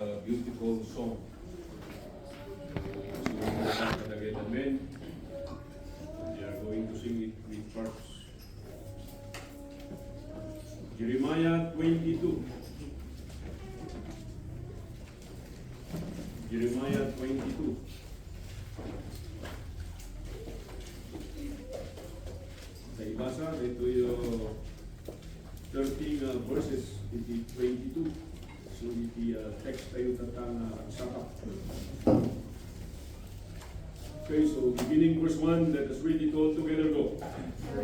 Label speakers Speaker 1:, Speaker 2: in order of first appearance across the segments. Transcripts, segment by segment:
Speaker 1: Beautiful song. Again, amen. We are going to sing it with parts. Jeremiah 22. Jeremiah 22. Sa ibasa, ito yung 13 verses, 22. So the text tayo tatang aksaka. Okay, so beginning verse 1, let us read it all together. Go.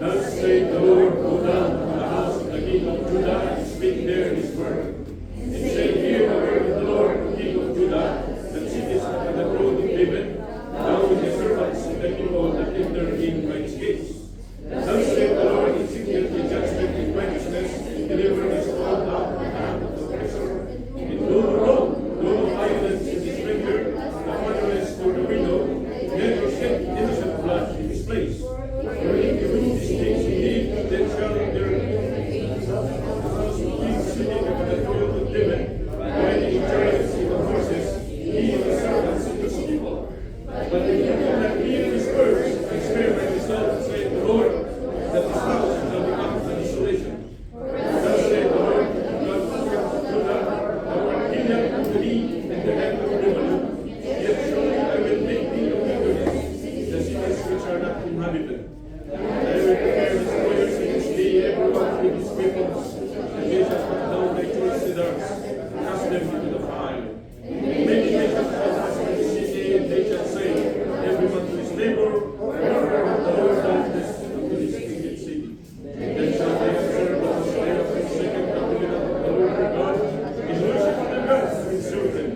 Speaker 1: Thus saith the Lord, go down to the house of the king of Judah and speak there his word. And say, hear the word of the Lord, the king of Judah, that sittest at the throne of David, thou with the servants and the people that enter in by his gates. Thus saith the Lord, execute the judgment in righteousness, and deliver his soul out of the hand of the oppressor. No wrong, no violence in his finger, the fatherless or the widow, never shed innocent blood in his place. For if you do these things indeed, then shall there be sitting upon the throne of David, riding chariots and horses, he and the servants and his people. But if you do not hear his words, I swear by myself, saith the Lord, that his house shall become a desolation. Thus saith the Lord, God of Judah, unto thee and the hand of the yet surely I will make thee a wilderness, the cities which are not inhabited. And I will prepare destroyers against thee, every one with his weapons, and they shall cut down thy choice cedars, cast them into the fire. Many nations shall pass by the city, and they shall say, every one to his neighbor, wherefore the Lord darkness unto this wicked city. Then shall they observe the day of the second covenant of the Lord their God, in worship of the gods and serve them.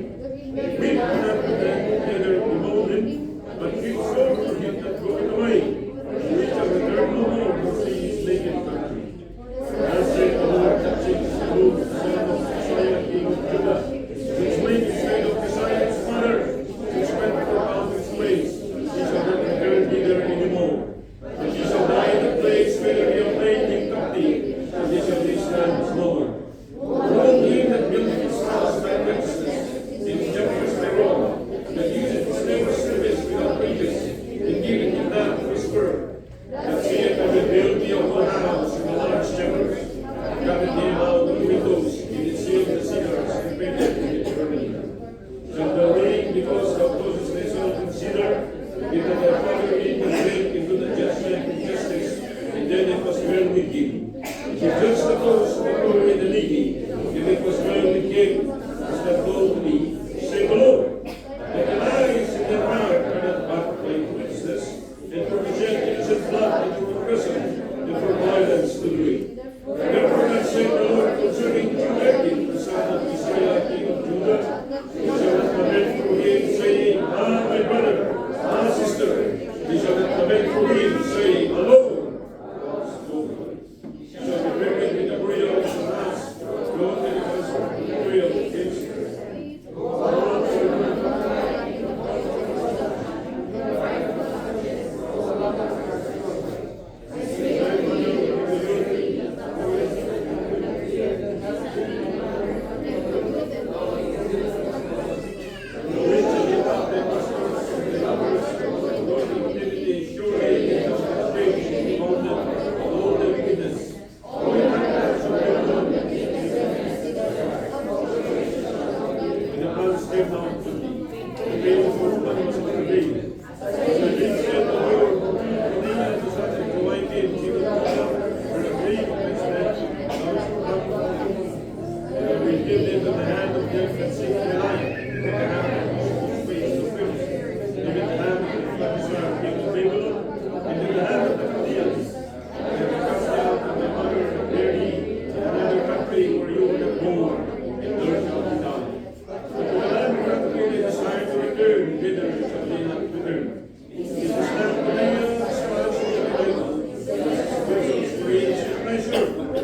Speaker 1: We do not pretend either behold him, but give sword for him that goeth away, and we shall return no more to see his naked country. Thus saith the Lord touching Salud, son of Josiah, king of Judah, which made his head of Josiah his father, which went about his ways, he shall not return thither any more. But he shall die in the place whither he obtained him captive, and he shall be stands no more. Woe to him that buildeth his house by righteousness, in judgments by wrong, that useth his neighbor's service without wages, and giveth him that for his word. That saith, I will build thee a whole house in the large chambers, and cover thee about with windows, and it seal the cedars, and paint them with eternity. Shall the rain, because thou causest thyself in cedar, give that thy father eat and drink, and do the judgment and justice, and then it was well with him. If you judge the cause of the poor and the needy, if it was well with him, as that told to me, say the Lord. But the lies in their heart are not backed by righteousness, and for the shed innocent blood into oppression, and for violence to do it. Therefore God said the Lord concerning Jehoiakim, the son of Josiah, king of Judah, he shall not lament for him, saying, Ah, my brother, ah, sister, he shall not lament for him, saying, alone.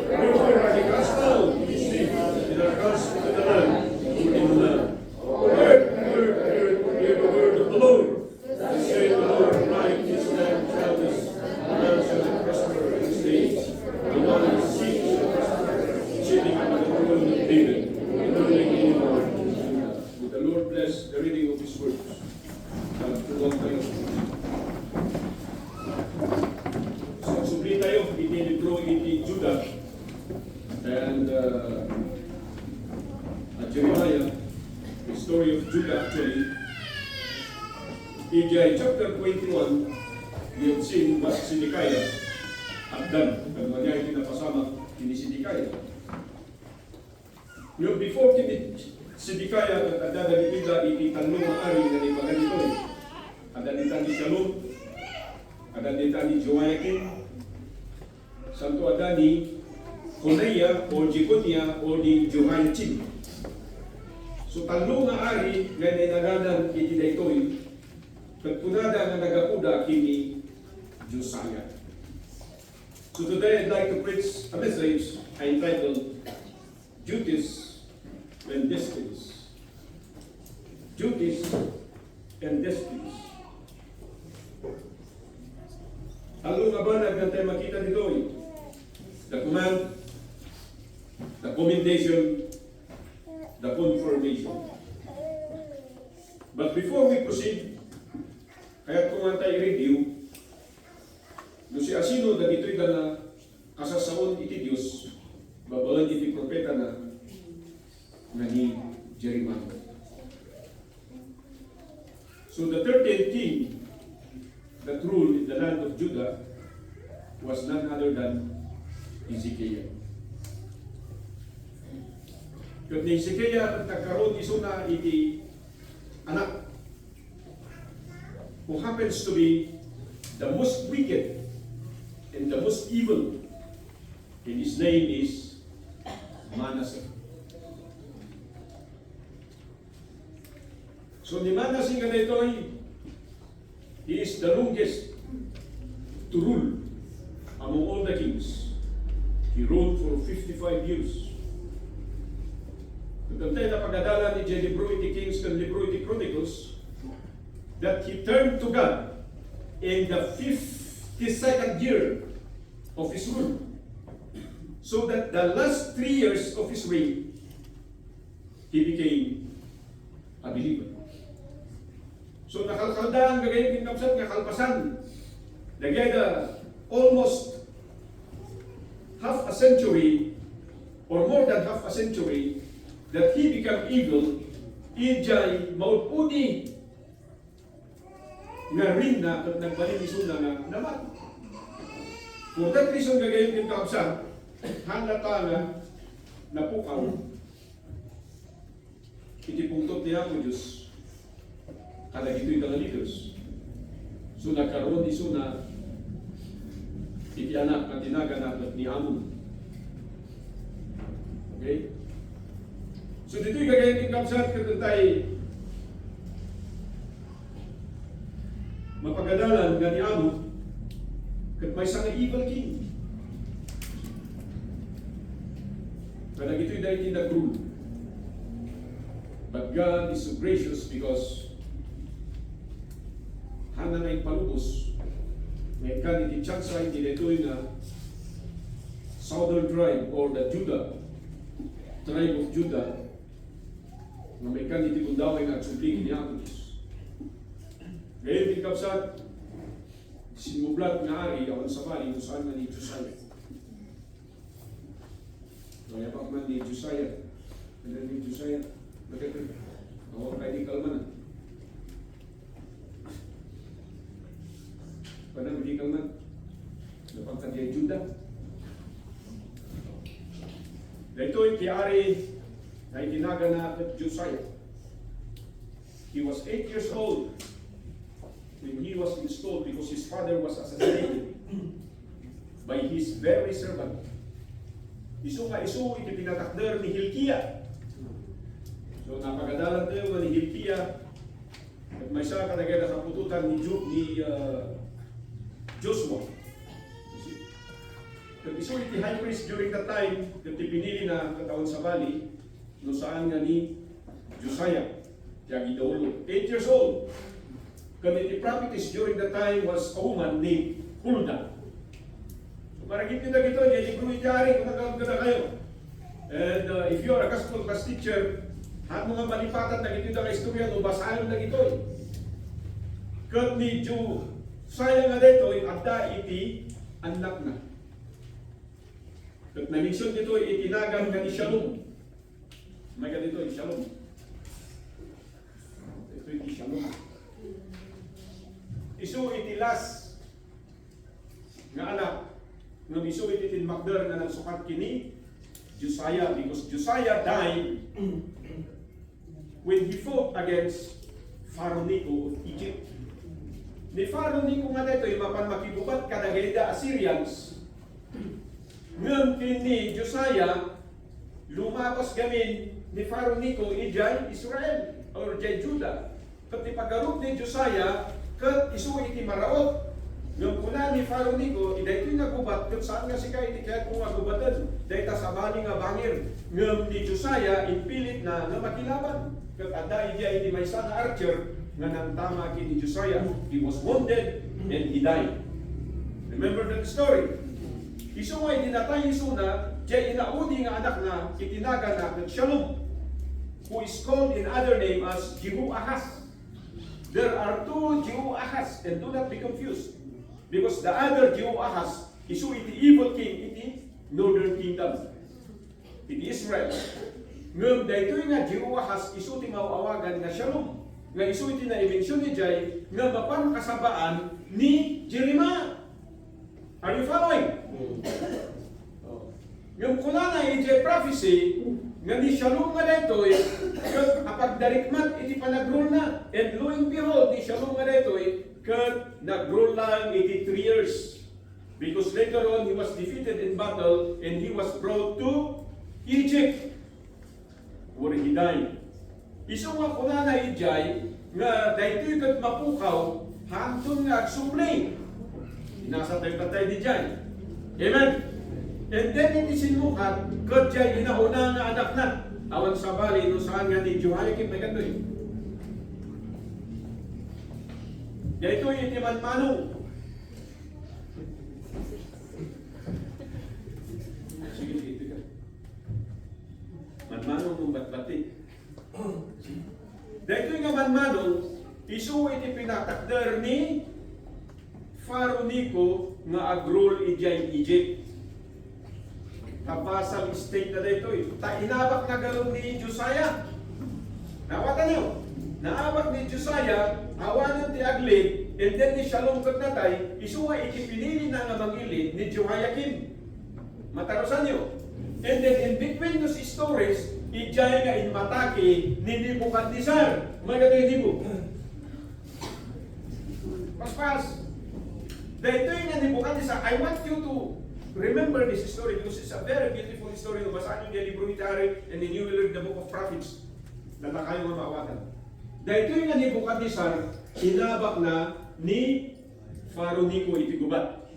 Speaker 1: Therefore are they cast out, we see, in our cast to the land, in the land. bless the reading of His words. Tulong tayo. So, magsubli tayo, iti libro, iti Judah, and Jeremiah, the story of Judah actually. In chapter 21, we have seen what Sidikaya had done. Kaya niya pinapasama kini Sidikaya. Before kini Sidikaya, at ada nagipila itanong ang ari na ni Paganito. Ada nita ni Shalom, ada nita ni Joachim, santo ada ni Honeya o Jekonia o ni Joachim. So talo nga ari nga ninaganan iti daytoy, pagpunada nga nagapuda kini Josiah. So today I'd like to preach a message I entitled Duties and Destinies. Duties and Destinies. Talo nga ba nagnantay makita dito? The command, the commendation, the confirmation. But before we proceed, kaya kung tayo review, no si Asino na dito'y na kasasaon iti Diyos, babalan iti propeta na ni Jeremiah. So the 13th king that ruled in the land of Judah was none other than Hezekiah. Kat ni Hezekiah nagkaroon isuna iti anak who happens to be the most wicked and the most evil, and his name is Manasseh. So ni Manasseh nga dito'y, he is the longest to rule among all the kings. He ruled for 55 years. Kantay na pagdadala ni libro iti Kings and libro iti Chronicles, that he turned to God in the 52nd year of his rule. So that the last 3 years of his reign, he became a believer. So nakalkaldaan gagayang kinapsat nga kalpasan. Nagyayda almost half a century or more than half a century that he became evil, ijay mautpuni nga rin na at nagbalik isuna nga naman. For that reason gagayang kinapsat, hanata nga napukaw iti pungtot niya ko Diyos kada ito'y mga leaders. So nagkaroon isuna iti anak na tinaganap ni Amon. Okay? So dito'y gagawin kapsat katantay mapagadalan nga ni Amon kat may isang evil king. Kada ito'y dahil tinag-rule. But God is so gracious because hana na palubos, may kan iti tsansa iti detoy na southern tribe or the tribe of Judah, na may kan iti kundaway nga tsupling ni Apolis. Ngayon iti kapsat, sinublat nga ari awan sa bali kung saan nga ni Josiah. Kaya pa man ni Josiah, kaya ni Josiah, magkakita, awang kayo di kalmanan. Padang hindi kalman, napagkat niya Judah. Dito yung kiari na itinaganap at Josiah. He was 8 years old when he was installed because his father was assassinated by his very servant. Isu iti pinatakder ni Hilkiah. So napagadalan tayo ni Hilkiah at may isa kanagay na kapututan ni Joshua. Isu iti high priest during that time that pinili na kataon sa bali no saan nga ni Josiah yang idolo 8 years old. Kami iti prophetess during that time was a woman named Huldah. So maragit nyo na gito, yung libro itari kung nagawag na kayo. And if you are a gospel class teacher,
Speaker 2: At mga malipatan na ito nga istorya no basahan na ito. Kat ni Josiah nga dito adda iti anak na. Kat na-mention dito itinagan ka ni Shalom. May ka dito Shalom. Ito iti Shalom. Isu itilas nga anak ng isu iti tinmakder nga nagsukat kini Josiah, because Josiah died when he fought against Pharaoh Necho of Egypt. Ni Pharaoh Necho nga dito mapan makibubat kadagayda Assyrians. Ngem kini Josiah lumabas gamin ni Pharaoh Necho ijay Israel or ijay Judah. Kat ipagarup ni Josiah kat isu iti maraot. Ngem kuna ni Pharaoh Necho idaytoy nagubat ket saan nga sika iti kayat kung agubatan dayta sa bali nga bangir. Ngem ni Josiah impilit na nga makilaban ket adda iti iti maysa nga archer nga nangtama kini Josiah. He was wounded and he died. Remember that story? Isu nga dinatay isu na jay inaudi nga anak na itinaga na ket Shalom, who is called in other name as Jehoahaz. There are two Jehoahaz, and do not be confused. Because the other Jehoahaz, isu iti evil king, iti northern kingdom, iti Israel. Ngem daytoy nga Jehoahaz, isu ti mauawagan nga Shalom. Nga isu iti na-mention ni Jay, nga mapan kasabaan ni Jeremiah. Are you following? Ngem kuna na iti prophecy, nga ni Shalom nga daytoy, kapag darikmat iti panagrol na, and lo and behold, ni Shalom nga daytoy, kat nag-rule lang 83 years. Because later on, he was defeated in battle and he was brought to Egypt, where he died. Isu nga kuna na ijay, nga daytoy kat mapukaw, hantun nga agsumlay. Nasa tayo di jay. Amen? And then iti sinukat, kat jay inauna nga anak na. Awan sa bali, no saan nga ni Jehoiakim, may gandoy. Dito yung itiman-manong. Sige, ito ka. Manmanong mong bat-bati. Dito yung manmanong, isu iti pinatakder ni Pharaoh Necho nga agrol ijay Egypt. Kabasal state na dito eh. Inabak na galong ni Josiah. Nawatan niyo? Naabak ni Josiah, awanan ti aglid, and then ni Shalom kat natay, isuwa ikipinili na nga mangilid ni Jehoiakim. Matarusan niyo. And then in between those stories, ijay nga inmatake ni Nebuchadnezzar. Mga gano'y dibo. Paspas. Dahito yung nga Nebuchadnezzar, I want you to remember this story because it's a very beautiful story. Basahin yung libro ni Tari and then you will read the book of prophets. Natakayo nga maawatan. Dahito yung nga Nebuchadnezzar, inabak na ni Pharaoh Necho iti gubat.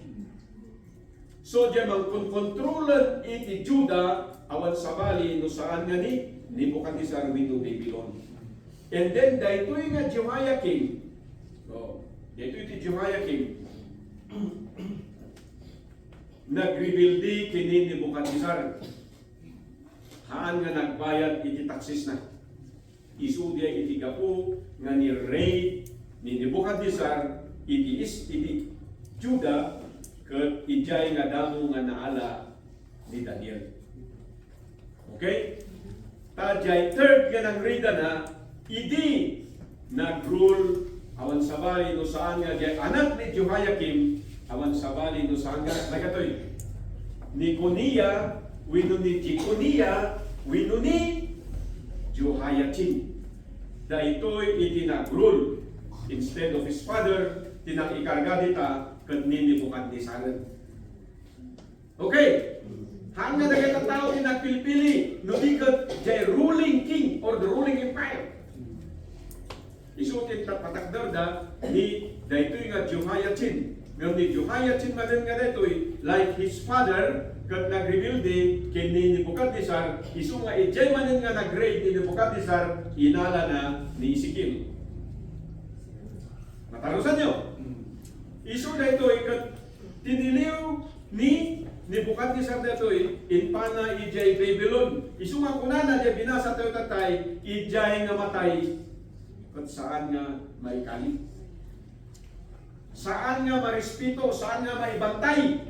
Speaker 2: So diyan mangkontrolan iti Judah awan sa bali no saan nga ni Nebuchadnezzar wino Babylon. And then dahito yung nga Jehoiakim. So, dahito iti Jehoiakim. Nagrebuildi kini Nebuchadnezzar. Haan nga nagbayad iti taksis na. Isudya iti gapu nga ni rey ni Nebuchadnezzar iti Judah ket ijay nga damo nga naala ni Daniel. Okay? Tajay third nga nang rida na idi nagrule awan sa bali no saan nga anak ni Jehoiakim awan sa bali no saan nga nagatoy ni Coniah wino ni Jeconiah wino ni Jehoiachin. Dahitoy itinagrul instead of his father tinang ikarga dita ket ni Nebuchadnezzar. Okay. Hanga dagat ang tao tinagpilpili no diket jay ruling king or the ruling empire. Isutin patakder da ni daytoy nga Jehoiachin. Ngem ni Jehoiachin manen nga daytoy like his father ket nag-rebuild din kini Nebuchadnezzar, isu nga ijay manen nga nag-reign ni Nebuchadnezzar inala na ni Ezekiel. Matarusan nyo? Isu daytoy ket tiniliw ni Nebuchadnezzar datoy inpana ijay Babylon. Isunga kunana di binasa tayo tatay ijay nga matay kat saan nga may kali. Saan nga marespeto, saan nga maibantay.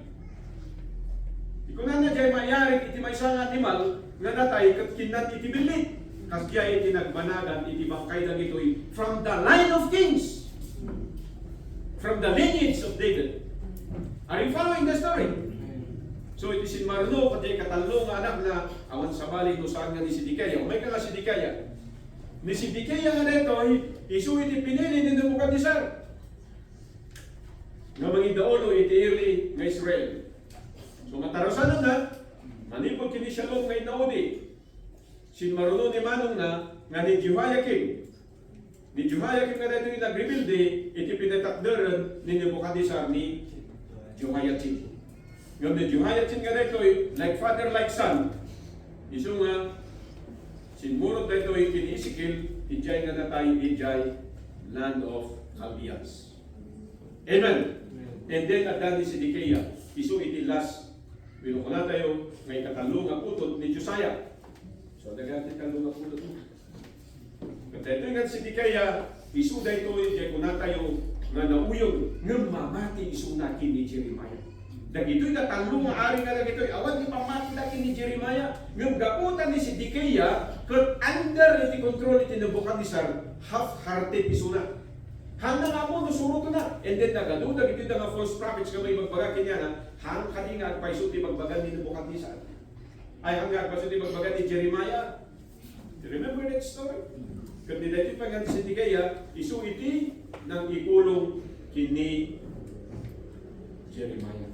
Speaker 2: Di kunana jay mayari iti may isang animal nga natay kat kinan iti bilit. Kasya iti nagbanagan iti bangkay dagitoy from the line of kings. From the lineage of David. Are you following the story? So iti sinmarno pati katalo nga anak na awan sa bali no saan nga ni Sidikaya. Umay ka nga Sidikaya. Ni Sidikaya nga dito isu iti pinili ni Nebuchadnezzar. Nga mangidaolo iti iri nga Israel. So matarasan na manipod kini Shalom nga inaudi. Sinmarno ni Manong na nga ni Jehoiakim. Ni Jehoiakim nga dito yung nag-rebuild iti pinatakderan ni Nebuchadnezzar ni Jehoiakim. Yung ni Jehoiakim nga dito like father like son. Isu nga sinmurot dito kini Ezekiel ijay nga natay ijay land of Chaldeans. Amen. And then at ni Sidikaya isu iti last pinukuna tayo ngay katalo nga putod ni Josiah. So dagati katalo nga putod mo. Kaya ito nga Sidikaya isu dito ijay kuna tayo nga nauyog nga mamati isu nakin ni Jeremiah. Dagitoy natalo nga ari nga dagitoy awan ni pamati nakin ni Jeremiah ngem gaputan ni Sidikaya ket under iti control iti Nebuchadnezzar half-hearted isuna. Handa nga mo nusurot na and then nagaduda iti nga false prophets nga may magbaga kanya na hang kadi nga agpaiso ti magbagan ni Nebuchadnezzar. Ay hang agpaiso ti magbagan ni Jeremiah. Remember that story? Ket dito pa nga si Sidikaya isu iti nang ikulong kini Jeremiah.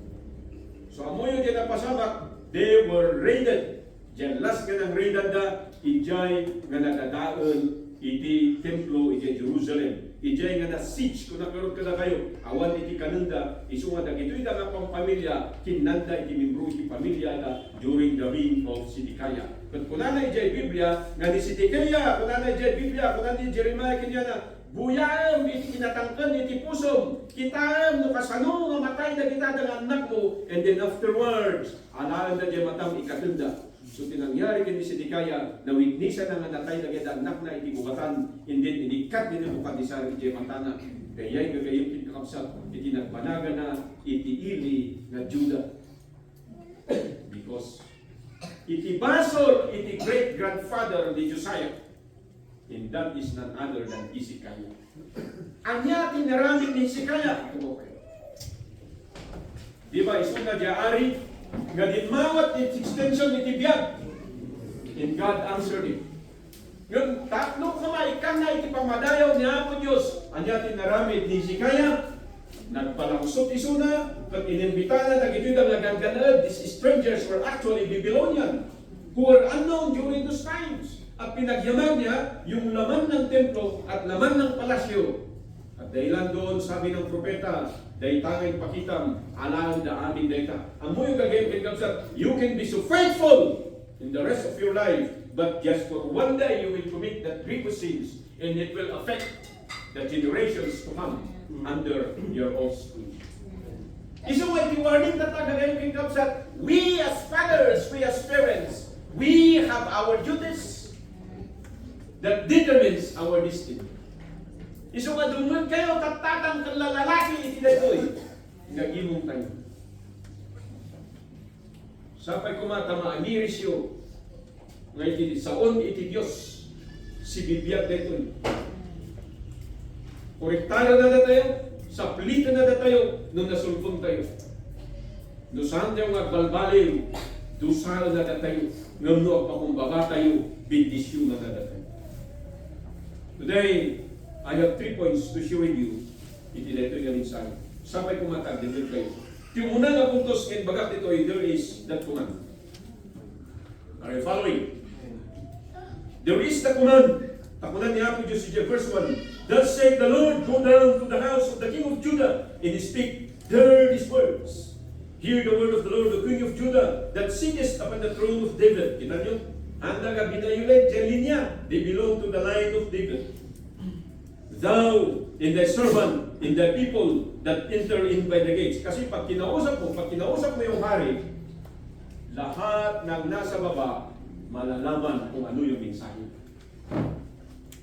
Speaker 2: So amoy yung napasabak, they were raided. Diyan last nga nang raided da, ijay nga nagadaon iti templo iti Jerusalem. Ijay nga na siege kung nakaroon ka na kayo. Awan iti kananda, isu nga dagitoy da nga pang pamilya, kinanda iti membro iti pamilya da during the reign of Sidikaya. Kat kunana ijay Biblia, nga ni Sidikaya, kunana ijay Biblia, kunana ni Jeremiah kanya na, buyam iti kinatangkan iti pusom, kitam no kasano nga matay na kita ng anak mo, and then afterwards, alaan na di matam ikatunda. So tinangyari kini Sidikaya na witnessan na nga natay na kita anak na iti bugatan, and then inikat ni Nebuchadnezzar iti matana. Kaya'y gagayong kinkakapsat, iti nagpanaga na iti ili na Judah. Because iti basol iti great-grandfather ni Josiah. And that is none other than Hezekiah. Anya tinaramit ni Hezekiah. Di ba isu na diari nga dinmawat iti extension iti biyag. And God answered it. Yung tatlo kamay kan na iti pamadayaw ni Apo Diyos. Anya tinaramit ni Hezekiah. Nagpalangsot isu na kat inimbitana dagitoy da nga gangganad. These strangers were actually Babylonian who were unknown during those times. At pinagyaman niya yung laman ng templo at laman ng palasyo. At dahilan doon, sabi ng propeta, dahi tangay pakitam, alaan da amin dayta. Amo yung gagawin kinkabsat, you can be so faithful in the rest of your life, but just for one day you will commit that grievous sins, and it will affect the generations to come under your offspring. Isu nga iti-warning na gagawin kinkabsat, we as fathers, we as parents, we have our duties that determines our destiny. Isu nga dungan kayo tatatang kalalaki iti daytoy nga gimong tayo. Sapay kumatama amirisyo nga iti saon iti Dios si bibiyag daytoy. Korektara na tayo, saplita na tayo nung nasulpong tayo. No saan tayo nga balbaliw, dusal na tayo, ngano ang pakumbaba tayo, bindisyon na tayo. Today, I have 3 points to share with you. Iti dito yung mensahe. Sabay kumatag, din kayo. Yung una nga puntos, and bagat ito, there is that command. Are you following? There is the command. Takunan ni Apo Diyos sa verse 1. Thus saith the Lord, go down to the house of the king of Judah, and speak there these words. Hear the word of the Lord, the king of Judah, that sittest upon the throne of David. Kita nyo? Anda ka binayulit, dyan linya. They belong to the line of David. Thou, and thy servant, and thy people that enter in by the gates. Kasi pag kinausap mo yung hari, lahat ng nasa baba malalaman kung ano yung mensahe.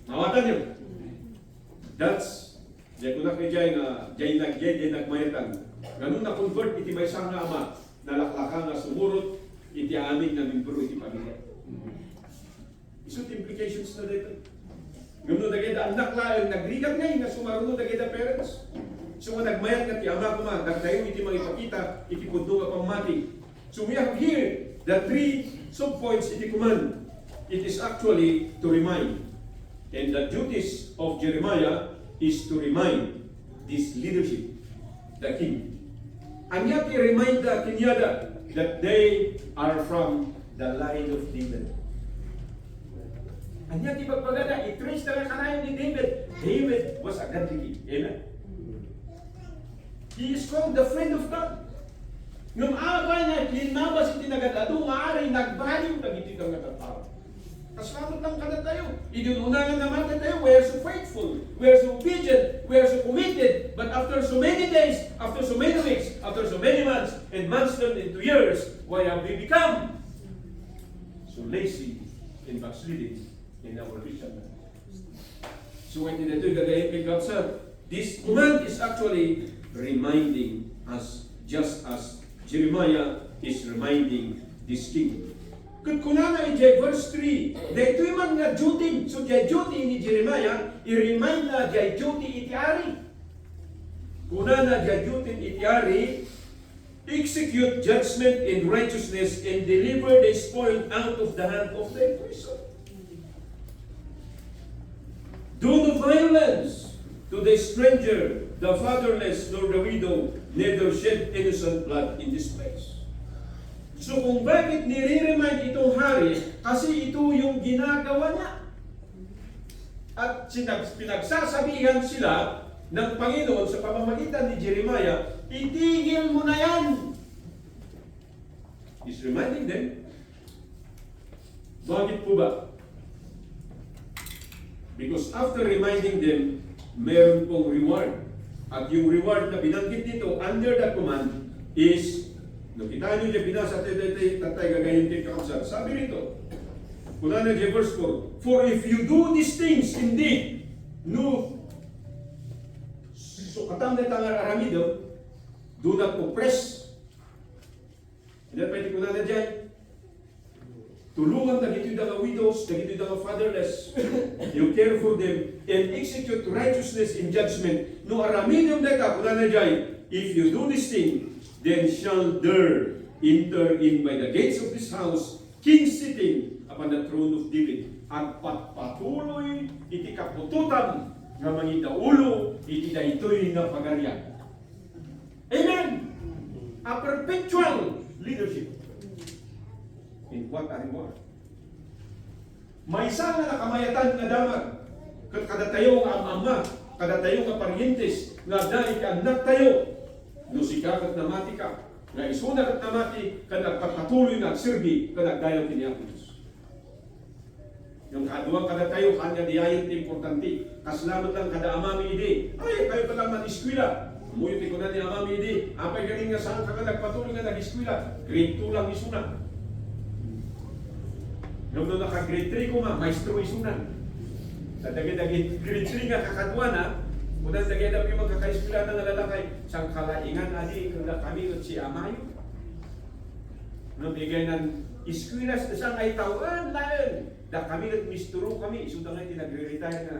Speaker 2: Nawatan niyo? That's, diyan ko na kay Jay nga, Jay nagmayatan. Ganun na convert iti may sang nga ama, nalaklaka nga sumurot, iti amin na membro iti pamilya. Isot implications na dito. Ganun na ganda, anak lang, nagrigat ngayon na sumarunod na ganda parents. So nga nagmayat nga ti ama ko man, nagtayo iti mga ipakita, iti pundo nga pamati. So we have here the three subpoints iti command. It is actually to remind. And the duties of Jeremiah is to remind this leadership, the king. And yet he remind the Kenyada that they are from the line of David. And yet ipagpagada, i-trace na kanayon ni David. David was a godly king. Amen? He is called the friend of God. Ngam abay na linabas iti nagadado nga ari nagbaliw dagiti kang natatao. Kaslamot lang kada tayo. Idinunangan naman tayo. We are so faithful. We are so obedient. We are so committed. But after so many days, after so many weeks, after so many months, and months turned into years, why have we become so lazy and backsliding in our Christian life? So when ito gagayin kay God, sir, this command is actually reminding us, just as Jeremiah is reminding this king. Kung kunana ijay verse 3, dahil ito'y man nga duty, so jay duty ni Jeremiah, i-remind na jay duty iti ari. Kunana jay duty iti ari, execute judgment in righteousness and deliver the spoil out of the hand of the oppressor. Do no violence to the stranger, the fatherless, nor the widow, neither shed innocent blood in this place. So kung bakit nire-remind itong hari, kasi ito yung ginagawa niya. At pinagsasabihan sila ng Panginoon sa pamamagitan ni Jeremiah, itigil mo na yan. He's reminding them. Bakit po ba? Because after reminding them, meron pong reward. At yung reward na binanggit dito under the command is, no, kita nyo niya binasa tatay gagayin kay kausap. Sabi rito, kunana niya verse 4, for if you do these things indeed, no, so katang na tangar aramido, do not oppress. Hindi pwede kunana dyan, tulungan dagito yung widows, dagito yung fatherless. You care for them and execute righteousness in judgment. No aramidum deka, kunana dyan, if you do this thing, then shall there enter in by the gates of this house, king sitting upon the throne of David. At patpatuloy iti kapututan nga mangidaulo iti daytoy nga pagarian. Amen! A perpetual leadership. In what anymore? May isa nga nakamayatan nga damag. Kada tayo ang ama, kada tayo nga parientes, nga dahil ka anak tayo. No sikakat na mati ka, nga isunakat na mati, ka nagpapatuloy na serbi, ka nagdayaw kiniapos. Yung kaduwang kada tayo, kanya diyayin ti importante. Kaslamat lang kada amami ide. Ay, kayo pa lang man-eskwila. Muyot ko na ni amami ide. Apay galing nga saan ka nagpatuloy nga nag-eskwila. Grade 2 lang isuna. Nung naka-grade 3 ko maestro isunan. Dagdag-dagdag grade 3 nga kakadwa na, unang dagdag yung magkakaiskwila ng lalakay, sang kalaingan adi, kung kami si Amayo. Nung bigay ng iskwila sa isang ay taon, lain. Da kami nagmisturo kami, isuda nga tinagre-retire na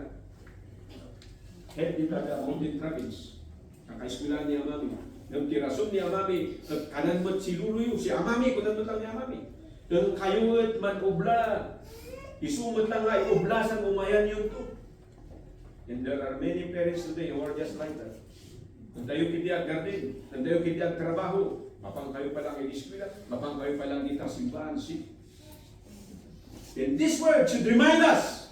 Speaker 2: head dito sa Mountain Province. Kakaiskwila ni Amami. Nung tirason ni Amami, kanan mo't si Luluyo, si Amami, kunan mo lang ni Amami. Nung kayuot man ubla, isumot lang nga, ublasan umayan yun to. And there are many parents today who are just like that. Nung tayo kiti ang garden, nung tayo kiti ang trabaho, mapang kayo pa lang i-eskwela, mapang kayo pa lang dito simbahan, And this word should remind us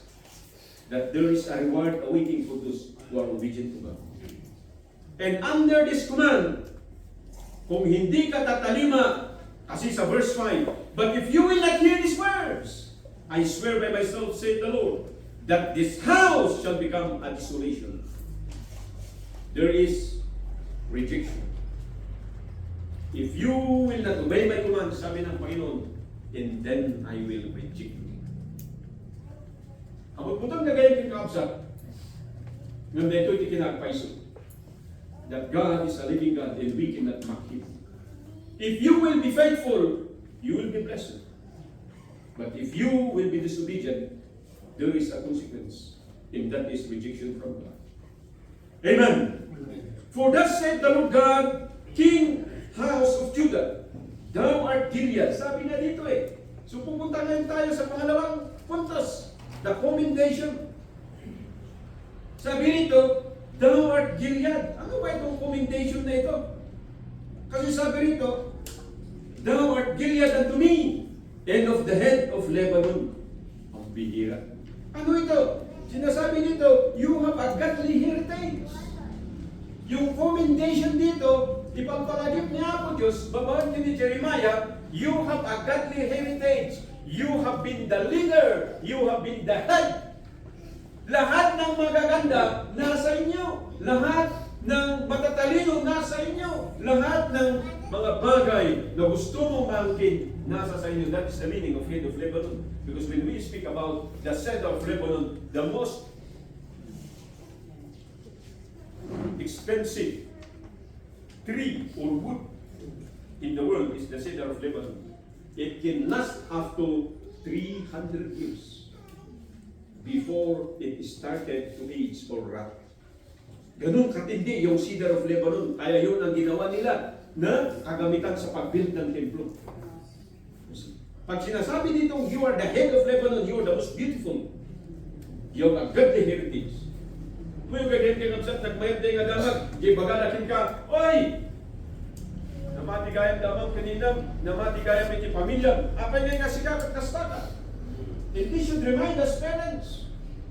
Speaker 2: that there is a reward awaiting for those who are obedient to God. And under this command, kung hindi ka tatalima, kasi sa verse 5, but if you will not hear these words, I swear by myself, saith the Lord, that this house shall become a desolation. There is rejection. If you will not obey my command, sabi ng Panginoon, and then I will reject you. Ang pagputang na gayang kinaabsat, nang dito iti kinagpaiso, that God is a living God and we cannot mock Him. If you will be faithful, you will be blessed. But if you will be disobedient, there is a consequence, and that is rejection from God. Amen. For thus said the Lord God, King, House of Judah, thou art Gilead. Sabi na dito eh. So pupunta ngayon tayo sa pangalawang puntos, the commendation. Sabi nito, thou art Gilead. Ano ba itong commendation na ito? Kasi sabi nito, thou art Gilead unto me, and of the head of Lebanon. Ang bihira. Ano ito? Sinasabi dito, you have a godly heritage. Yung commendation dito, ipagpalagip niya po Diyos, babawin ni Jeremiah, you have a godly heritage. You have been the leader. You have been the head. Lahat ng magaganda, nasa inyo. Lahat ng matatalino, nasa inyo. Lahat ng mga bagay na gusto mong maangkin, nasa sa inyo. That is the meaning of head of Lebanon. Because when we speak about the cedar of Lebanon, the most expensive tree or wood in the world is the cedar of Lebanon. It can last up to 300 years before it started to age or rot. Ganun katindi yung cedar of Lebanon. Kaya yun ang ginawa nila na kagamitan sa pag-build ng templo. Pag sinasabi ditong you are the head of Lebanon, you are the most beautiful. You have a godly heritage. Kung yung gagawin ka kapsat, nagmayat tayo nga damag, di bagalakin ka, oy! Namati gayam damang kaninam, namati gayam iti pamilya, apay nga sikap at kastata. And this should remind us parents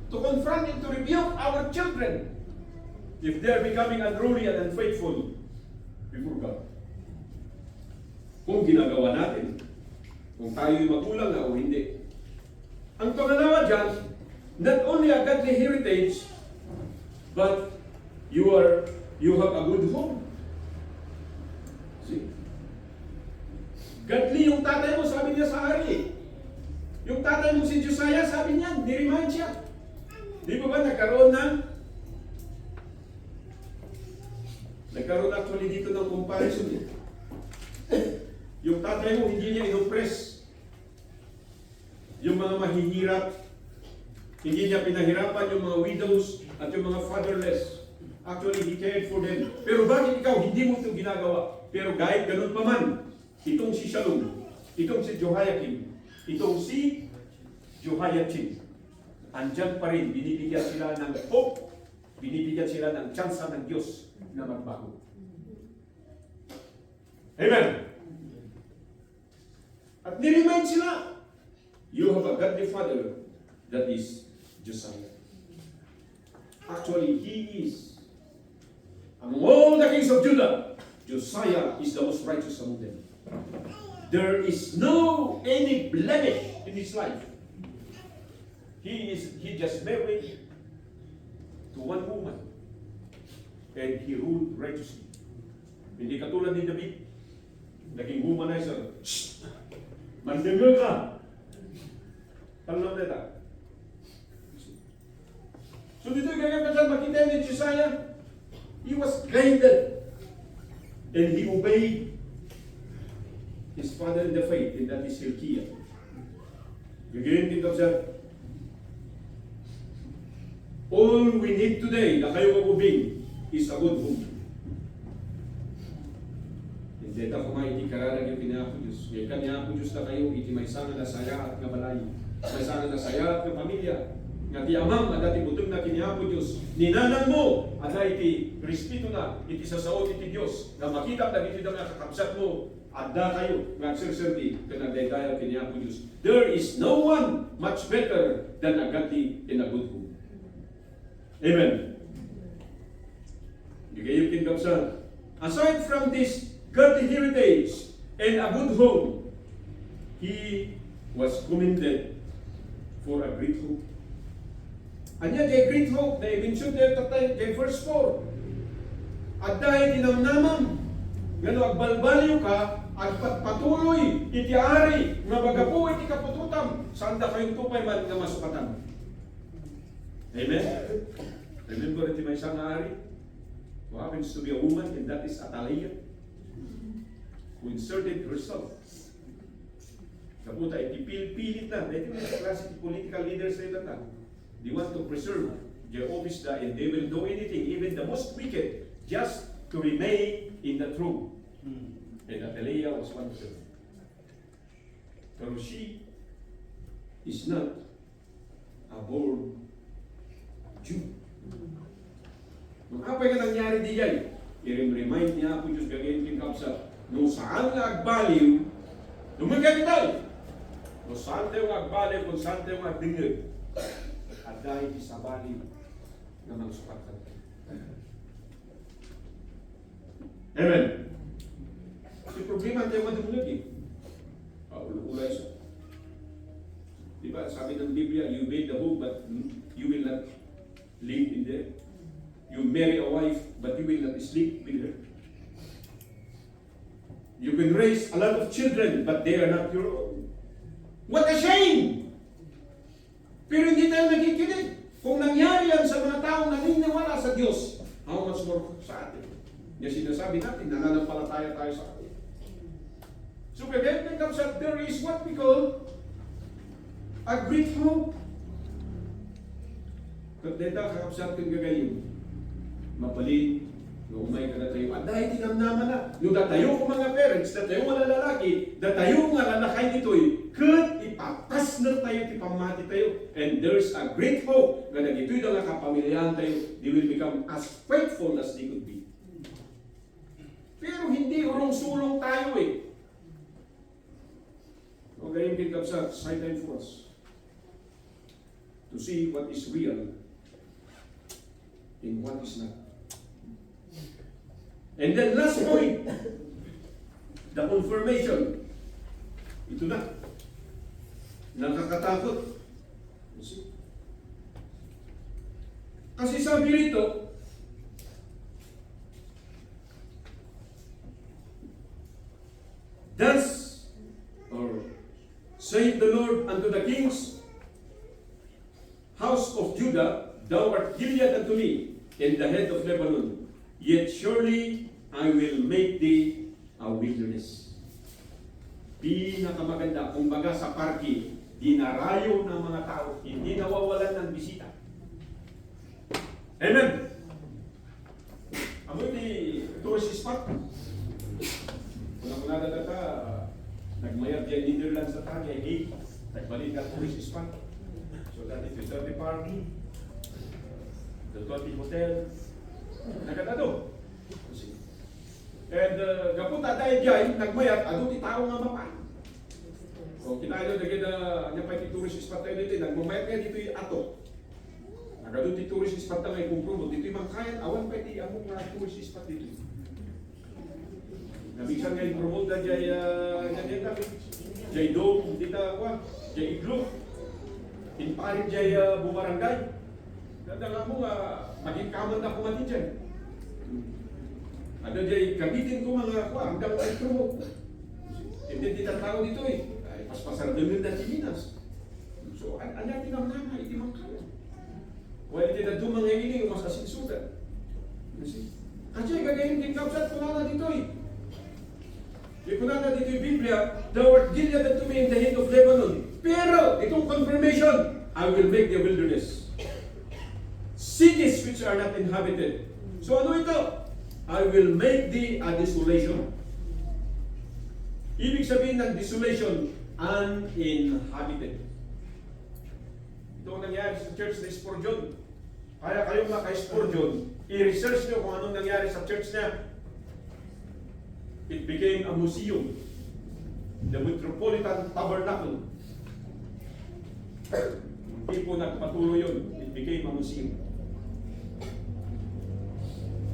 Speaker 2: to confront and to rebuke our children if they are becoming unruly and unfaithful before God. Kung ginagawa natin, kung tayo'y magulang na o hindi. Ang pangalawa dyan, not only a godly heritage, but you have a good home. See? Godly yung tatay mo, sabi niya sa hari. Yung tatay mo si Josiah, sabi niya, ni-remind siya. Di ba nagkaroon actually dito ng comparison. Yung tatay mo, hindi niya inoppress yung mga mahihirap. Hindi niya pinahirapan yung mga widows at yung mga fatherless. Actually, he cared for them. Pero bakit ikaw, hindi mo ito ginagawa? Pero kahit ganun pa man, itong si Shalom, itong si Jehoiakim, itong si Jehoiachin, andyan pa rin, binibigyan sila ng hope, binibigyan sila ng tsansa ng Diyos na magbago. Amen! At niremind sila, you have a godly father that is Josiah. Actually, he is, among all the kings of Judah, Josiah is the most righteous among them. There is no any blemish in his life. He just married to one woman and he ruled righteously. Hindi katulad ni David, naging womanizer. Shh! Mandengar ka! Tanong nila. So dito ganyan ka dyan, makita ni Josiah, he was guided and he obeyed his father in the faith, and that is Hilkiah. Ganyan din ka dyan. All we need today na kayo mag-ubing is a good home. Hindi ta kung iti karalag yung pinako Diyos. Ngayon kanya po Diyos na kayo, iti may sana na saya at nga balay. May sana na saya at nga pamilya. Nga ti amam, at ati butong na kinihapo Diyos. Ninanan mo, at iti respeto na, iti sasaot iti Diyos. Na makita na iti na kakapsat mo, at da kayo, nga agserserti, kanagdaydaya kinihapo Diyos. There is no one much better than a godly and a good home. Amen. Yung kapsat. Aside from this godly heritage and a good home, he was commended for a great hope. Anya, the great hope na i-mention there tatay, verse 4. At dahil tinamnamam, Ngano agbalbalyo ka, agpatuloy, itiari, nga magapu, iti kapututam, sanda kayong tupay man nga masukatan. Amen? Remember iti may isang ari who happens to be a woman, and that is Athaliah, who inserted herself. Kaputa, iti pilit na, iti mga classic political leaders sa ito na. They want to preserve their office na, and they will do anything, even the most wicked, just to remain in the throne. And Athaliah was one of them. Pero she is not a born Jew. Nung kapay nga nangyari di yan, i-remind niya ako Diyos gagayin kinkapsa, nung saan nga agbaliw, lumagyan tayo. Kung saan tayo nga agbaliw, kung saan tayo nga dingig, at dahil sa baliw na magsupatan. Amen. Kasi problema tayo madumulag eh. Ulay siya. Diba, sabi ng Biblia, you made the home but you will not live in there. You marry a wife but you will not sleep with her. You can raise a lot of children but they are not your own. What a shame! Pero hindi tayo nakikinig. Kung nangyari yan sa mga taong naniniwala sa Diyos, how much more sa atin? Yung sinasabi natin, nananampalataya tayo sa atin. So when it comes up, there is what we call a great hope. Kung dito, kakapsat kong gagayin, mapalin, no umay ka na tayo. At dahil tinamnaman na, yung datayo ko mga parents, datayo mga lalaki, datayo mga lalakay nito'y, kat ipatas na tayo, ipamati tayo. And there's a great hope na nagito'y na kapamilyahan tayo, they will become as faithful as they could be. Pero hindi urong-sulong tayo eh. O ganyan kinkapsat, sideline for us to see what is real in what is not. And then last point, the confirmation. Ito na. Nakakatakot. Kasi sabi rito, thus, or saith the Lord unto the kings, house of Judah, thou art Gilead unto me, and the head of Lebanon. Yet surely I will make thee a wilderness. Pinakamaganda, kumbaga sa parke, dinarayo ng mga tao, hindi nawawalan ng bisita. Amen. Amo di tourist spot. Kung nadadata, nagmayag dyan Netherlands sa tanya, nagbalik ka tourist spot. So that is the 30 park, the 20 hotel, nagatado. And kapunta dahil dyan, nagmayat, ado ti tao nga mapan. O kinailo na gina, niya pa ti tourist spot tayo dito, nagmamayat nga dito yung ato. Nagado ti tourist spot na ngay kumpromo, dito yung mangkayan, awan pa ti among nga tourist spot dito. Nabigsan nga yung promote na jay dome, dito ako, jay igloo. Inparin jay bumarangay. Nadala mo nga, maging kaman na kumati dyan. Ada jay gamitin ko mga hanggang intro. Hindi tao dito eh. Ay paspasar dengan na Pilipinas. So anya tinamnama iti mangkaya. Wala ti dadto mga ini mas asinsudan. Kasi gagayin din kapsat kunana dito eh. Di kunana dito yung Biblia, thou art Gilead unto me in the head of Lebanon. Pero itong confirmation, I will make the wilderness cities which are not inhabited. So ano ito? I will make thee a desolation. Ibig sabihin ng desolation, uninhabited. Ito ang nangyari sa church na Spurgeon. Kaya kayo mga ka-Spurgeon, i-research nyo kung anong nangyari sa church niya. It became a museum. The Metropolitan Tabernacle. Hindi po nagpatuloy yun. It became a museum.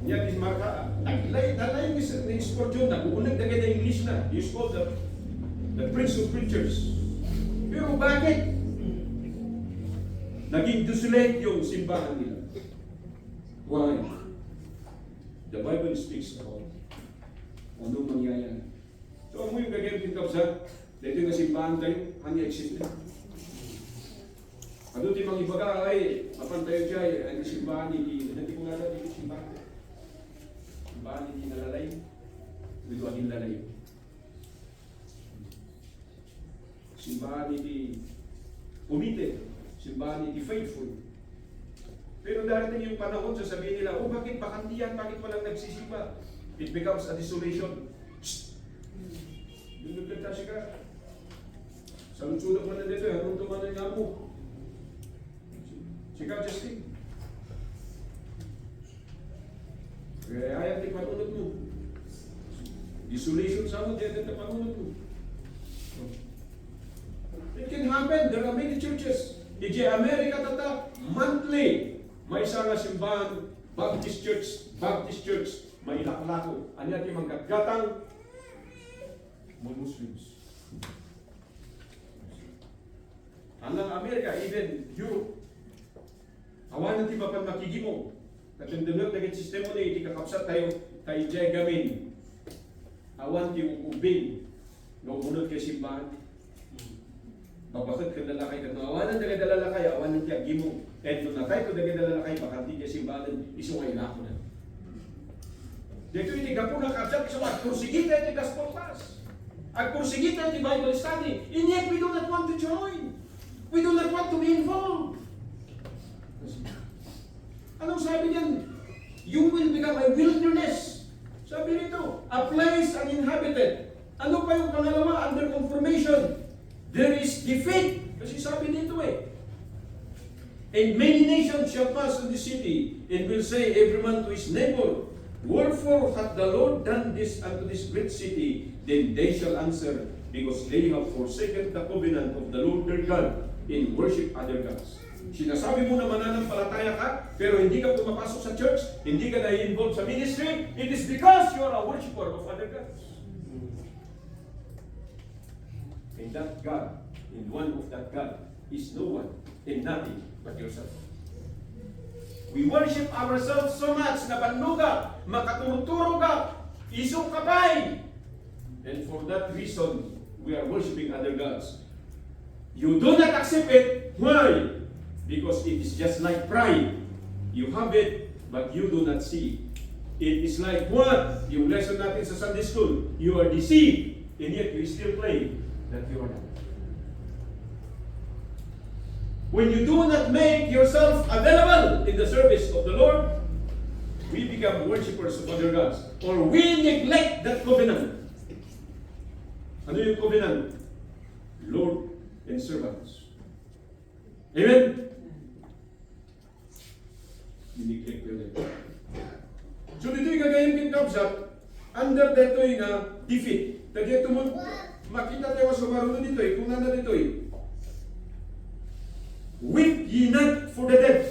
Speaker 2: Yan is marka, nalay ni Spurgeon, nag-uulag na ganda English na. He is called the Prince of Preachers. Pero bakit? Naging desolate yung simbahan nila. Why? The Bible speaks about it. O anong mangyayari. So, ang mo yung gagawin kintabsa, dito yung simbahan tayo, ang exist na. Ado ti mga ibaga ay mapantayo siya ang simbahan ni hindi ko nga dito simbahan. Simbahan ni nalalay. Dito ang lalay. Simbahan ni committed. Simbahan ni faithful. Pero darating yung panahon sasabihin nila, oh bakit bakantiyan, bakit walang nagsisimba? It becomes a desolation. Dudugtag ta siya. Sa lutsudak man na dito, harong tumanan nga mo. Sika, Justin. Kaya ayaw di panunod mo. Desolation sa mo, diyan na panunod mo. It can happen. There are many churches. Di Amerika tata, monthly. May isa nga simbahan, Baptist Church, may ilaklako. Anya ti manggatgatang mga Muslims. Hanggang Amerika, even Europe, awan ti mapan makigimo. Katundunod na sistema na iti kakapsat tayo kay Jay Gamin. Awan ti ubing na umunod kay simbahan. Babakit ka lalakay ka. Awanan na kay dalalakay, awanan ti agimo. And nung natay ko dagay dalalakay, bakanti kay simbahan, iso kayo na ako na. Dito iti gapo na kapsat, iso agkursigita iti gospel class. Agkursigita iti Bible study. And yet we do not want to join. We do not want to be involved. Anong sabi niyan? You will become a wilderness. Sabi nito, a place uninhabited. Ano pa yung pangalawa? Under confirmation. There is defeat. Kasi sabi nito And many nations shall pass to the city, and will say every man to his neighbor, wherefore hath the Lord done this unto this great city? Then they shall answer, because they have forsaken the covenant of the Lord their God, and worship other gods. Sinasabi mo na mananampalataya ka, pero hindi ka pumapasok sa church, hindi ka na-involved sa ministry, it is because you are a worshiper of other gods. And that God, and one of that God, is no one and nothing but yourself. We worship ourselves so much na panuga, makaturo-turo ka, isong kapay. And for that reason, we are worshiping other gods. You do not accept it. Why? Because it is just like pride. You have it, but you do not see it. It is like what? Yung lesson natin sa Sunday school. You are deceived, and yet you still claim that you are not. When you do not make yourself available in the service of the Lord, we become worshippers of other gods. Or we neglect that covenant. Ano yung covenant? Lord and servants. Amen? Neglect yun. So dito yung gagawin kinkabsat, under dito yung defeat. Kaya ito mo, makita tayo sa marunod dito kung nanda dito Weep ye not for the dead,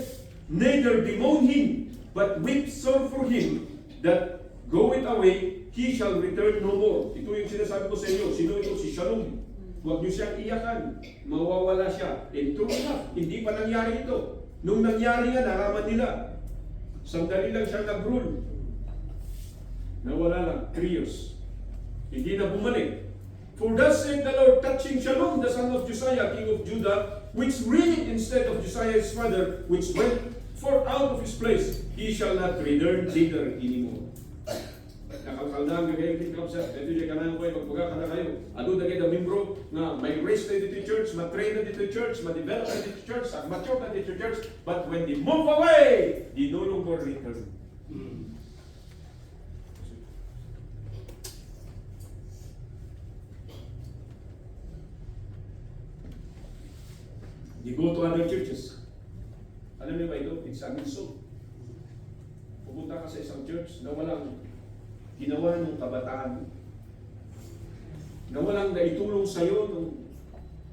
Speaker 2: neither bemoan him, but weep sore for him that goeth away, he shall return no more. Ito yung sinasabi ko sa inyo. Sino ito? Si Shalom. Huwag niyo siyang iyakan. Mawawala siya. And true enough, hindi pa nangyari ito. Nung nangyari nga, naraman nila. Sandali lang siya nag-rule. Nawala lang. 3 years. Hindi na bumalik. For thus said the Lord, touching Shalom, the son of Josiah, king of Judah, which reigned instead of Josiah his father, which went forth out of his place, he shall not return thither anymore. Nakalkal na ang gagawin kinkabsat. Ito yung kanang ko, magbaga ka na kayo. Ano na kayo na membro na may race na dito church, matrain na dito church, ma-develop na dito church, mature na dito church, but when they move away, they no longer return. You go to other churches. Alam niyo ba ito? It's an insult. Pupunta ka sa isang church na walang ginawa ng kabataan, na walang naitulong sa'yo nung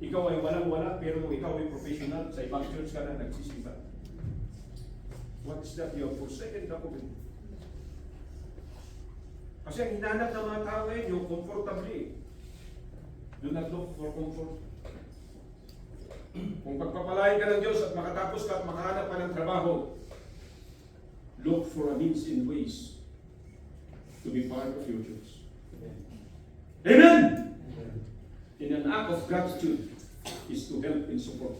Speaker 2: ikaw ay walang-wala, pero ikaw ay professional, sa ibang church ka na nagsisimba. What is that? You have forsaken the covenant. Kasi ang hinanap ng mga tao ngayon, yung comfortably. Do not look for comfort. Kung pagpapalain ka ng Diyos at makatapos ka at makahanap ka ng trabaho, look for a means and ways to be part of your church. Amen? In an act of gratitude is to help and support.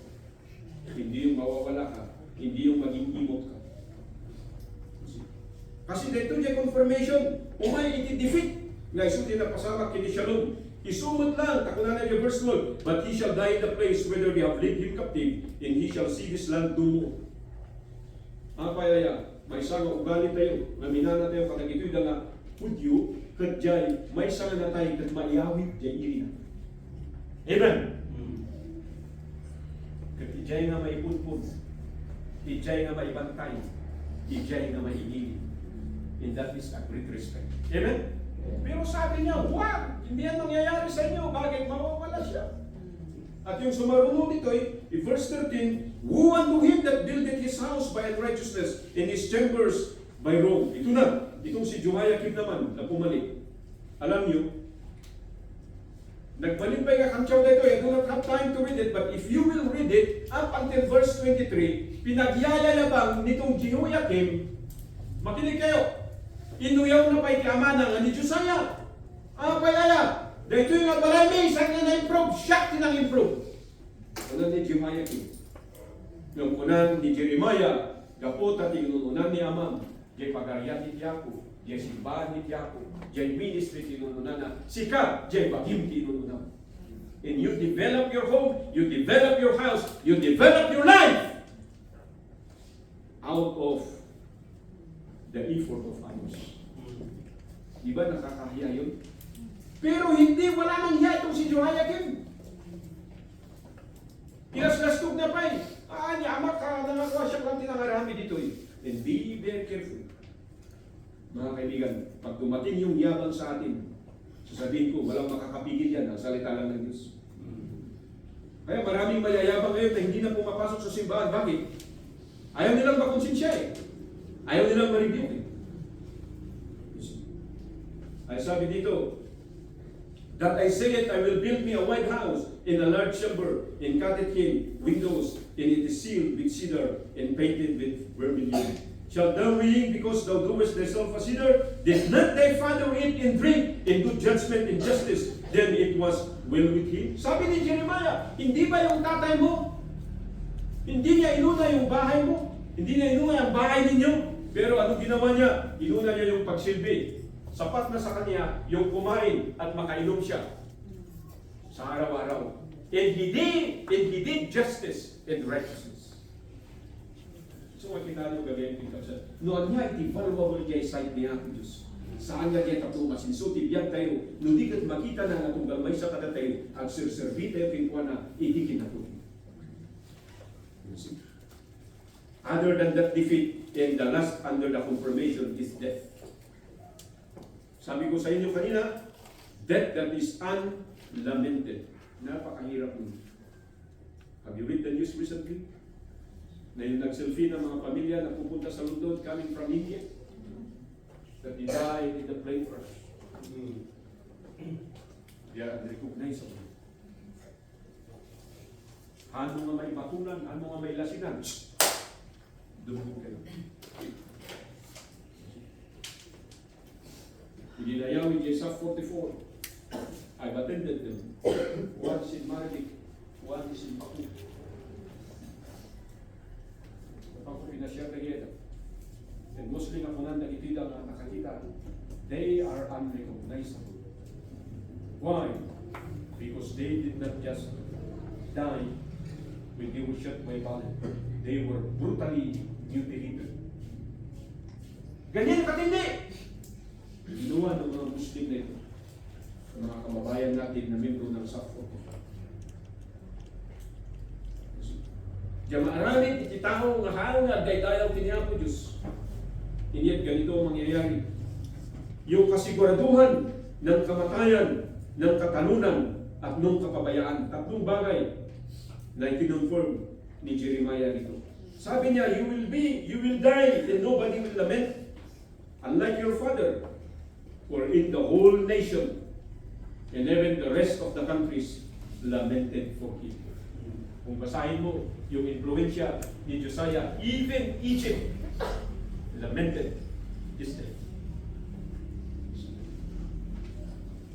Speaker 2: Hindi yung mawawala ka, hindi yung maging imot ka. Kasi dito yung confirmation, umay iti-defeat. Nga isulti na pasama kini Shalom. Isumot lang, takunan na yung verse 1. But he shall die in the place whither they have led him captive, and he shall see this land no more. Apayaya, may isang ugali tayo, naminana tayo, katag ito'y nga, Hudyo, kadjay, may isang na tayo, kat maiyawit, jay irina. Amen? Kat ijay nga may punpun, ijay nga may bantay, ijay nga may igili. And that is a great respect. Amen? Pero sabi niya, wag! Hindi yan nangyayari sa inyo, bagay mawawala siya. At yung sumarunod dito in verse 13, woe unto him that builded his house by unrighteousness, and his chambers by wrong. Ito na, itong si Jehoiakim naman na pumalik. Alam niyo, nagbalik pa yung kantsaw na ito, I do not have time to read it, but if you will read it, up until verse 23, pinagyayayabang nitong Jehoiakim, makinig kayo, inuyaw na pa'y kiamana nga ni Josiah. Payaya, dahito yung marami, isang nga na-improve, siya tinang-improve. Kunan ni Jehoiakim. Yung kunan ni Jeremiah, gapot at inununan ni Amam, jay pagaryat ni Tiago, jay simbahan ni Tiago, jay ministry tinununan na, sika, jay bagim tinununan. And you develop your home, you develop your house, you develop your life out of the effort of others. Di ba nakakahiya yun? Pero hindi, wala nang hiya itong si Jehoiakim. Kinasgastog na pa eh. Ni amak ka, nangakuha siya lang tinangarami dito eh. And be very careful. Mga kaibigan, pag dumating yung yabang sa atin, sasabihin ko, walang makakapigil yan, ang salita lang ng Diyos. Kaya maraming mayayabang ngayon na hindi na pumapasok sa simbahan. Bakit? Ayaw nilang makonsensya eh. Ayaw nilang ma-review eh. Ay sabi dito, that I say it, I will build me a white house in a large chamber, and cut it in windows, and it is sealed with cedar and painted with vermilion. Shalt thou reign because thou doest thyself a sinner? Did not thy father eat and drink in good judgment and justice? Then it was well with him. Sabi ni Jeremiah, hindi ba yung tatay mo? Hindi niya inuna yung bahay mo? Hindi niya inuna yung bahay ninyo? Pero ano ginawa niya? Inuna niya yung pagsilbi. Sapat na sa kanya yung kumain at makainom siya sa araw-araw. And he did justice and righteousness. So, makita nyo gagawin ko siya. Noon niya, iti valuable niya sight niya ako Diyos. Saan nga niya tapos masinsuti biyan tayo, nudi kat makita na nga itong gamay sa kada tayo, at sirservi tayo kinkwa na itikin na ito. Other than that defeat, and the last under the confirmation is death. Sabi ko sa inyo kanina, death that is unlamented. Napakahirap nun. Have you read the news recently? Na yung nag-selfie ng mga pamilya na pupunta sa London coming from India, that he died in the plane crash. They are recognizable. Ano nga may batunan, ano nga may lasinan, dumog kayo. Gininayaw in Isaiah 44. I've attended them. One is in Maribik, one is in Baku. Kapag ko pinasya kageta, and Muslim ako nang nagitida na nakakita, they are unrecognizable. Why? Because they did not just die when they were shot by bullet. They were brutally mutilated. Ganyan katindi! Ginawa ng mga Muslim na ito, mga kababayan natin na membro ng SAFO. Jamaaranit, ititao nga harang nga daydayaw tiniyapo Diyos. Inyat ganito ang mangyayari. Yung kasiguraduhan ng kamatayan, ng katalunan, at ng kapabayaan. Tatlong bagay na ikinonfirm ni Jeremiah dito. Sabi niya, you will die, and nobody will lament. Unlike your father, for in the whole nation, and even the rest of the countries, lamented for him. Kung basahin mo yung influensya ni Josiah, even Egypt lamented his death.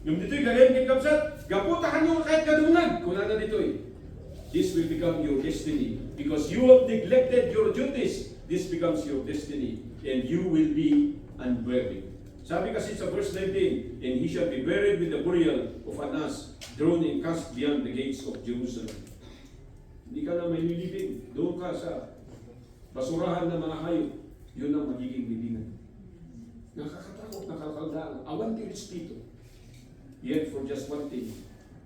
Speaker 2: Yung dito'y gagayon kay Kapsat, gaputahan nyo kahit kadungag. Kung ano dito'y. This will become your destiny. Because you have neglected your duties, this becomes your destiny. And you will be unworthy. Sabi kasi sa verse 19, and he shall be buried with the burial of an ass, thrown and cast beyond the gates of Jerusalem. Hindi ka na may lilibing. Doon ka sa basurahan ng mga hayop. Yun ang magiging libingan. Nakakatakot, nakakaldaan. Awan ti Espiritu. Yet for just one thing,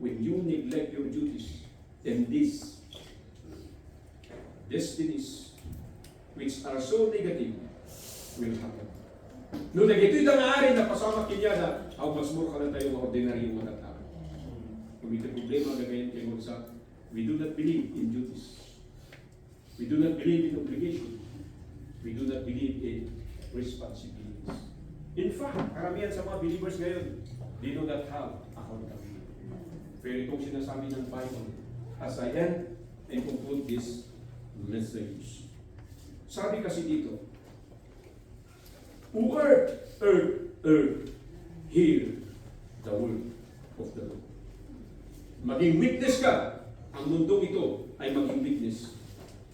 Speaker 2: when you neglect your duties, then these destinies which are so negative will happen. No, nagito'y dangaari na pasama kinyada, how much more ka na tayo mga ordinary mga tao. Kung ito problema gagayin kayo sa, we do not believe in duties. We do not believe in obligation. We do not believe in responsibilities. In fact, karamihan sa mga believers ngayon, they do not have accountability. Pero itong sinasabi ng Bible, as I end and conclude this message. Sabi kasi dito, earth, hear the word of the Lord. Maging witness ka, ang mundong ito ay maging witness.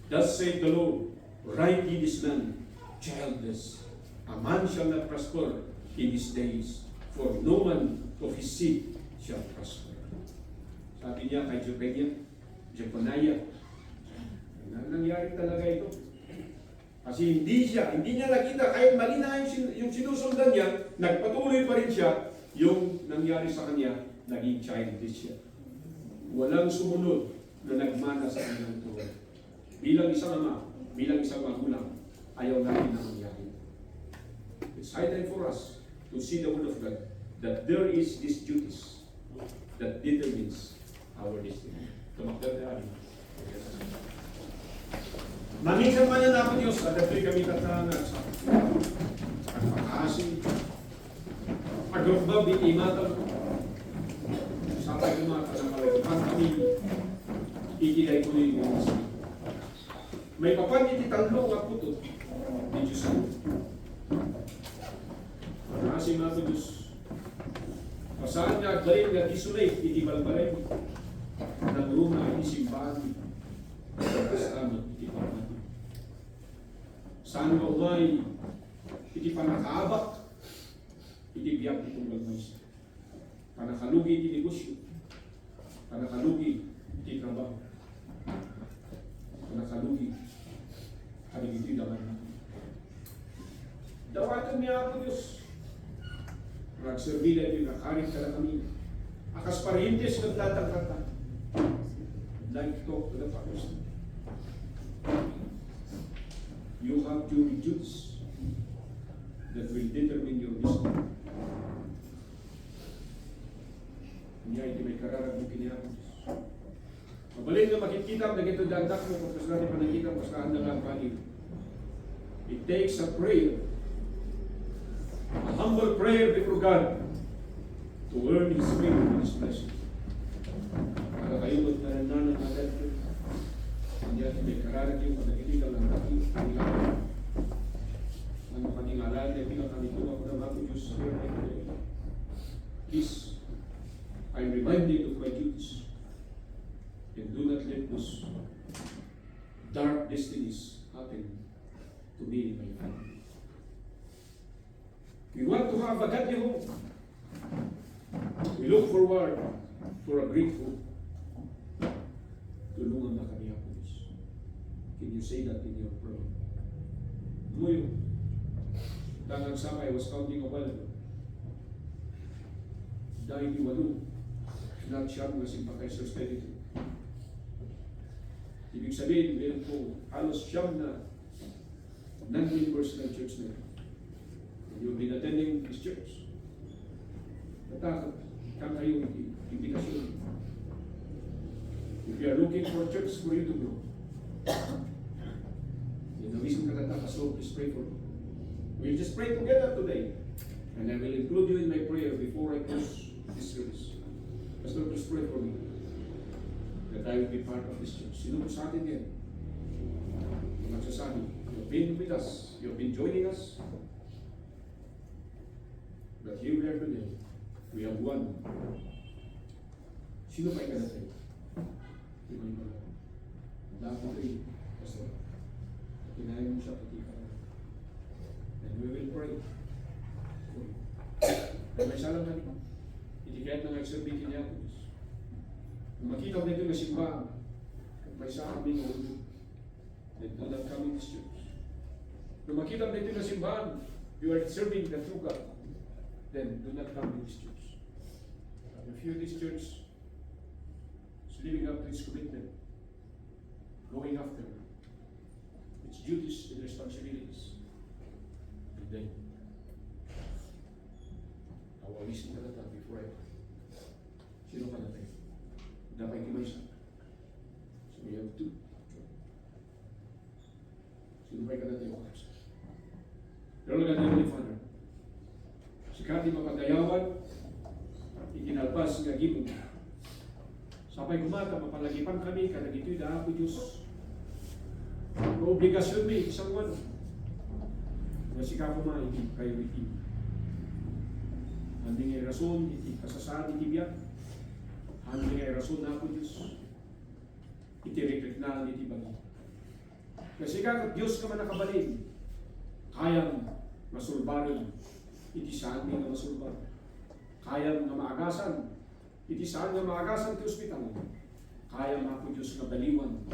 Speaker 2: Thus saith the Lord, write ye this man, childless. A man shall not prosper in his days, for no man of his seed shall prosper. Sabi niya kay Jeponiah, nangyari talaga ito. Kasi hindi niya nakita, kahit mali na yung sinusundan niya, nagpatuloy pa rin siya, yung nangyari sa kanya, naging childish siya. Walang sumunod na nagmana sa kanyang tuwa. Bilang isang ama, bilang isang magulang, ayaw natin na mangyari. It's high time for us to see the word of God, that there is these duties that determines our destiny. Tumakdat na amin. Maminsan man yan ako Diyos, at dato'y kami tatangan sa pagpakasin, agrobab, itimatan, sapay kumata sa kalagipan kami, ikilay ko rin yung isa. May papan ititanlo nga putot, di Diyos ako. Pagkasin mga Diyos, pasaan nga agbalin nga disulay, itibalbalay, ng ruma, isimbahan, pagkasamat, itipaman. Saan ba umay, iti panakaabak, iti biyak itong bagmays. Panakalugi iti negosyo, panakalugi iti trabaho, panakalugi, haling iti daman natin. Dawatan niya ako Diyos, nagservila iti nakarit ka na kami, akas parientes nagtatang kata, like talk to the Father. You have to reduce that will determine your destiny. Kanya hindi may kararag mo kiniyapos. Mabalin na makikita na ito dandak mo kung kasi natin panakita mo sa handang ang panig. It takes a prayer, a humble prayer before God to earn His favor and His blessing. Para kayo magtananan ng agad ko. Hindi natin may kararag yung panakikita ng aking kanilang. Ang makaningalahan na bilang kanituwa ko ng ako Diyos here and today. Please, I'm reminded of my duties. And do not let those dark destinies happen to me and my family. We want to have a godly home. We look forward for a great home. Tulungan na kami ako, Diyos. Can you say that in your prayer? Muyo. Dangang sama, I was counting a while ago. Dahil di walo. Not siyam na simpakay sa austerity. Ibig sabihin, meron po halos siyam na non-members ng church na ito. You've been attending this church. Natakot kang kayo invitation. If you are looking for a church for you to grow, yun ang mismo katatakas, so please pray for me. We'll just pray together today. And I will include you in my prayer before I close this service. Pastor, please pray for me that I will be part of this church. Sino po sa atin yan? Yung nagsasabi, you've been with us, you've been joining us, but here we are today.
Speaker 1: We have one. Sino pa yung natin? Iba-iba lang. Lahat ito eh. Pastor. Kinahin mo siya pati ka. And we will pray. May isa lang kanina. Hindi kahit na nag-survey niya ako. Kung makita na ito na simbahan, may isa kami ng that do not come in this church. Kung makita na ito na simbahan, you are serving the true God, then do not come in this church. If you this church is living up to its commitment, going after its duties and responsibilities, and then awawisin ka na tayo before I pray. Sino ka natin? Dapat kimaysa. So we have two. Sino ba ka natin yung kapsa? Pero lang natin ni Father. Si Kati mapadayawan, ikinalpas nga gimong. Sapay kumata, mapalagipan kami, kanagito'y daan ko Diyos. Obligasyon may isang wala. Nasika ko maiging priority. Handing ay rason, iti kasasaan, iti biyak. Handing ay rason na ako Diyos. Iti rekretnaan, iti bagi. Kasi ka, Diyos ka man nakabalin. Kayang masulbarin. Iti saan nga masulbar. Kayang nga maagasan. Iti saan nga maagasan ti ospital. Kayang ako Diyos nga baliwan.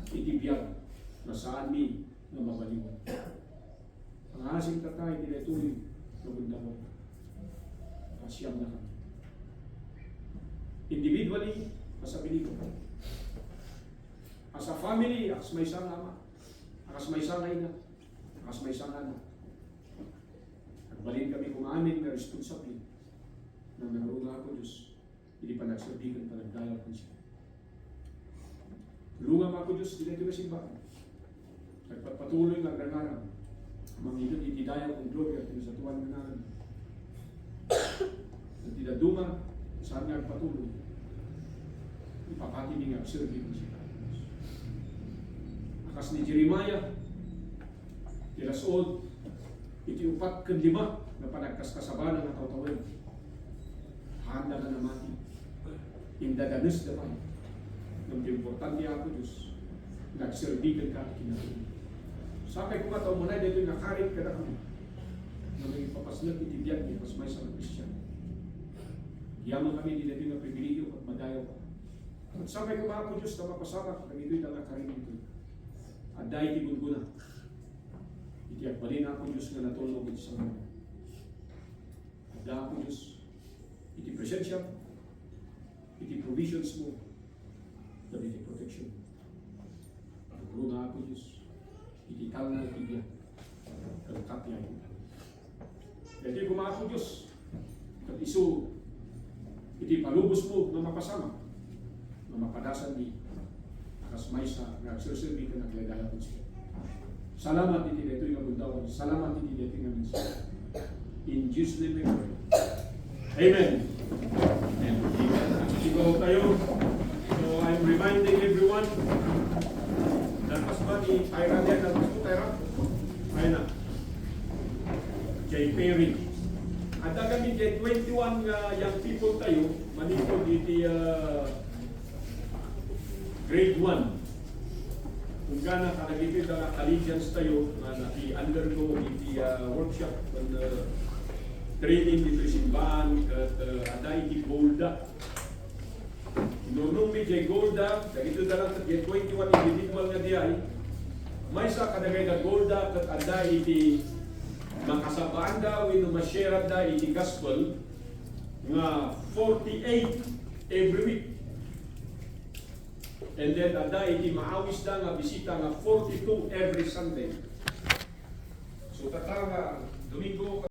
Speaker 1: Iti biyak. Na saan mi nga mabaliwan. Ang asing tatay, tinituloy na bunda mo. Kasiyam na kami. Individually, as a believer. As a family, as may isang ama. As may isang ina. As may isang anak. Nagbalin kami kung amin na responsable na narunga ako Diyos. Hindi pa nagsabigan pa nagdayal ko siya. Tulungan mo ako Diyos, dito na simbahan. Nagpapatuloy ng rangaran. Mangilot itidaya kong glory at sa tuwan na namin. At tinaduma, saan nga patuloy. Ipapati nga serve ko siya. Akas ni Jeremiah, tilasod, iti upat kan lima na panagkaskasabanan ng tautawin. Handa ka na mati. Indadanos naman. Nang importante ako Diyos, nagserbigan ka at kinatuloy. Sakay ko mataw mo na, dito yung nakarit ka na kami. Nang may papaslang itibiyag, may pasmay sa mga Kristiyan. Yaman kami, dito yung pribiligyo at madayaw ka. At sakay ko mga Diyos na mapasamak, nang ito'y nakarit dito. At dahil tibod ko na. Itiyak bali na ako Diyos na natulog ito sa mga. At dahil ako Diyos, iti presensya, iti provisions mo, at iti protection. At na ako Diyos, iti tal na itibiyag, kalangkat niya ito. Iti kumako Diyos, at iso, iti palubos mo na mapasama, na mapadasan ni akas may sa nagsusurbi ka nagladala ko siya. Salamat iti dito yung abundawan. Salamat iti dito yung abundawan. In Jesus' name we pray. Amen. Amen. Sigaw tayo. So I'm reminding everyone that mas mani Tyra din. Mas po Tyra? Ayun na. Jay Perry. At kami kay 21 young people tayo. Manipod iti grade 1. Kung gana kalagipid ang allegiance tayo na naki-undergo iti workshop on training dito simbahan at ada iti Golda. Nunong mi jay Golda, dagito dalang sa 21 individual nga diay, may sa kadagay na Golda at ada iti makasabaan da wino ma-share da iti gospel nga 48 every week. And then ada iti maawis da nga bisita nga 42 every Sunday. So tatanga Domingo